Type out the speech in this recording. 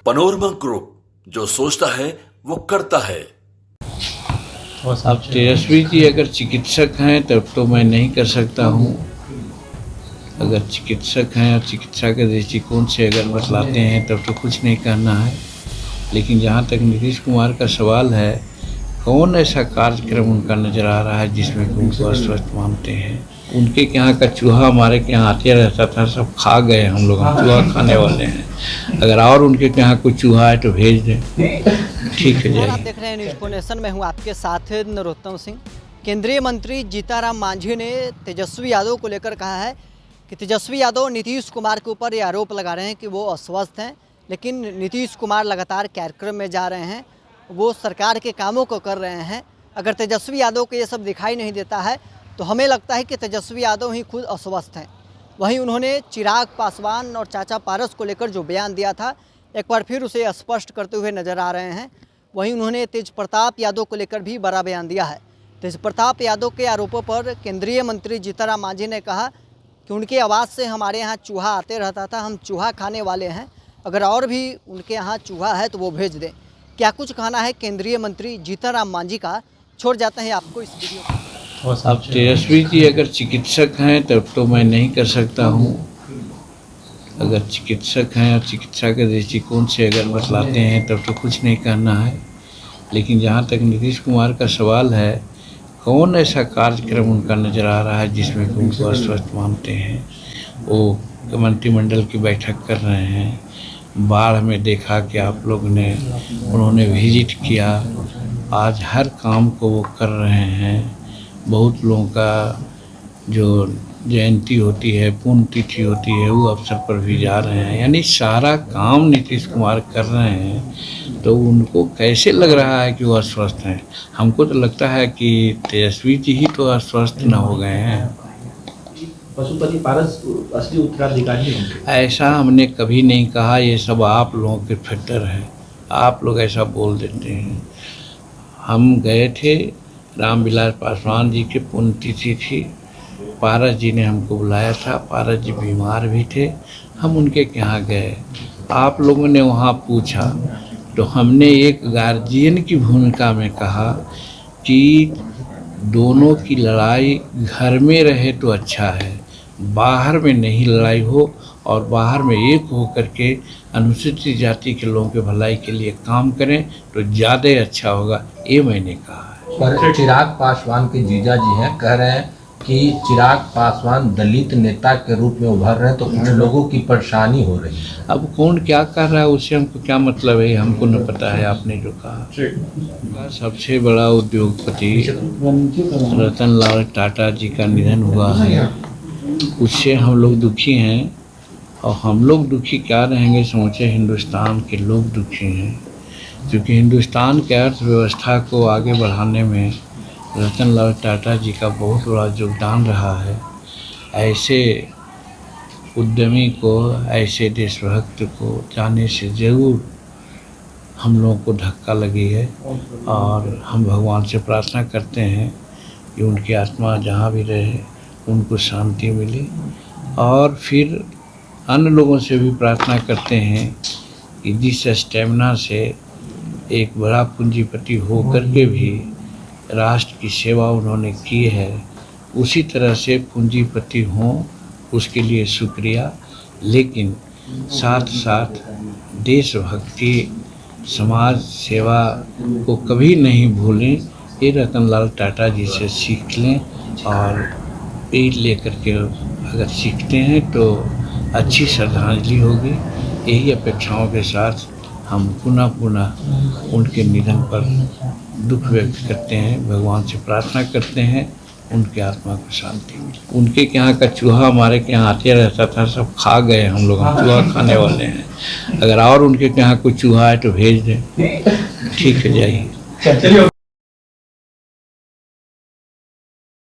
Panorama group, जो सोचता है वो करता है। अब तेजस्वी जी अगर चिकित्सक हैं तब तो मैं नहीं कर सकता हूँ। अगर चिकित्सक हैं और चिकित्सा के दृष्टिकोण से अगर बतलाते हैं तब तो कुछ नहीं कहना है। लेकिन जहाँ तक नीतीश कुमार का सवाल है, कौन ऐसा कार्यक्रम उनका नज़र आ रहा है जिसमें उनको अस्वस्थ मानते हैं। उनके यहाँ का चूहा हमारे के यहाँ आते रहता था, सब खा गए। हम लोग चूहा खाने वाले हैं। अगर और उनके यहाँ कोई चूहा है तो भेज दें। ठीक है, आप देख रहे हैं न्यूज़ नेशन में हूँ आपके साथ नरोत्तम सिंह। केंद्रीय मंत्री जीतनराम मांझी ने तेजस्वी यादव को लेकर कहा है कि तेजस्वी यादव नीतीश कुमार के ऊपर ये आरोप लगा रहे हैं कि वो अस्वस्थ हैं, लेकिन नीतीश कुमार लगातार कार्यक्रम में जा रहे हैं, वो सरकार के कामों को कर रहे हैं। अगर तेजस्वी यादव को ये सब दिखाई नहीं देता है तो हमें लगता है कि तेजस्वी यादव ही खुद अस्वस्थ हैं। वहीं उन्होंने चिराग पासवान और चाचा पारस को लेकर जो बयान दिया था, एक बार फिर उसे स्पष्ट करते हुए नजर आ रहे हैं। वहीं उन्होंने तेज प्रताप यादव को लेकर भी बड़ा बयान दिया है। तेज प्रताप यादव के आरोपों पर केंद्रीय मंत्री जीतनराम मांझी ने कहा कि उनकी आवाज़ से हमारे यहाँ चूहा आते रहता था, हम चूहा खाने वाले हैं। अगर और भी उनके यहाँ चूहा है तो वो भेज दें। क्या कुछ कहना है केंद्रीय मंत्री जीतनराम मांझी का, छोड़ जाते हैं आपको इस वीडियो को। अब तेजस्वी जी अगर चिकित्सक हैं तब तो मैं नहीं कर सकता हूँ। अगर चिकित्सक हैं और चिकित्सा के दृष्टिकोण से अगर बतलाते हैं तब तो कुछ नहीं कहना है। लेकिन जहाँ तक नीतीश कुमार का सवाल है, कौन ऐसा कार्यक्रम उनका नज़र आ रहा है जिसमें उनको अस्वस्थ मानते हैं। वो मंत्रिमंडल की बैठक कर रहे हैं, बाढ़ में देखा कि आप लोग ने, उन्होंने विजिट किया, आज हर काम को वो कर रहे हैं। बहुत लोगों का जो जयंती होती है, पुण्यतिथि होती है, वो अवसर पर भी जा रहे हैं। यानी सारा काम नीतीश कुमार कर रहे हैं, तो उनको कैसे लग रहा है कि वो अस्वस्थ हैं। हमको तो लगता है कि तेजस्वी जी ही तो अस्वस्थ न हो गए हैं। पशुपति पारस असली उत्तराधिकारी होंगे, ऐसा हमने कभी नहीं कहा। ये सब आप लोगों के फिल्टर है, आप लोग ऐसा बोल देते हैं। हम गए थे, रामविलास पासवान जी की पुण्यतिथि थी, पारस जी ने हमको बुलाया था। पारस जी बीमार भी थे, हम उनके यहाँ गए। आप लोगों ने वहाँ पूछा तो हमने एक गार्जियन की भूमिका में कहा कि दोनों की लड़ाई घर में रहे तो अच्छा है, बाहर में नहीं लड़ाई हो, और बाहर में एक हो करके अनुसूचित जाति के लोगों के भलाई के लिए काम करें तो ज़्यादा अच्छा होगा, ये मैंने कहा है। पर चिराग पासवान के जीजा जी हैं, कह रहे हैं कि चिराग पासवान दलित नेता के रूप में उभर रहे हैं तो कुछ लोगों की परेशानी हो रही है। अब कौन क्या कर रहा है उससे हमको क्या मतलब है, हमको न पता है। आपने जो कहा, सबसे बड़ा उद्योगपति रतन लाल टाटा जी का निधन हुआ है, उससे हम लोग दुखी हैं। और हम लोग दुखी क्या रहेंगे, समूचे हिंदुस्तान के लोग दुखी हैं, क्योंकि हिंदुस्तान के अर्थव्यवस्था को आगे बढ़ाने में रतन लाल टाटा जी का बहुत बड़ा योगदान रहा है। ऐसे उद्यमी को, ऐसे देशभक्त को जाने से ज़रूर हम लोगों को धक्का लगी है। और हम भगवान से प्रार्थना करते हैं कि उनकी आत्मा जहाँ भी रहे उनको शांति मिले। और फिर अन्य लोगों से भी प्रार्थना करते हैं कि जिस स्टेमिना से एक बड़ा पूंजीपति होकर के भी राष्ट्र की सेवा उन्होंने की है, उसी तरह से पूंजीपति हों, उसके लिए शुक्रिया। लेकिन साथ साथ देशभक्ति, समाज सेवा को कभी नहीं भूलें। ये रतन लाल टाटा जी से सीख लें, और पेड़ लेकर के अगर सीखते हैं तो अच्छी श्रद्धांजलि होगी। यही अपेक्षाओं के साथ हम पुनः उनके निधन पर दुख व्यक्त करते हैं, भगवान से प्रार्थना करते हैं उनके आत्मा को शांति मिले। उनके यहाँ का चूहा हमारे के यहाँ आते रहता था, सब खा गए। हम लोग चूहा खाने वाले हैं। अगर और उनके यहाँ कोई चूहा है तो भेज दें। ठीक है, जाइए।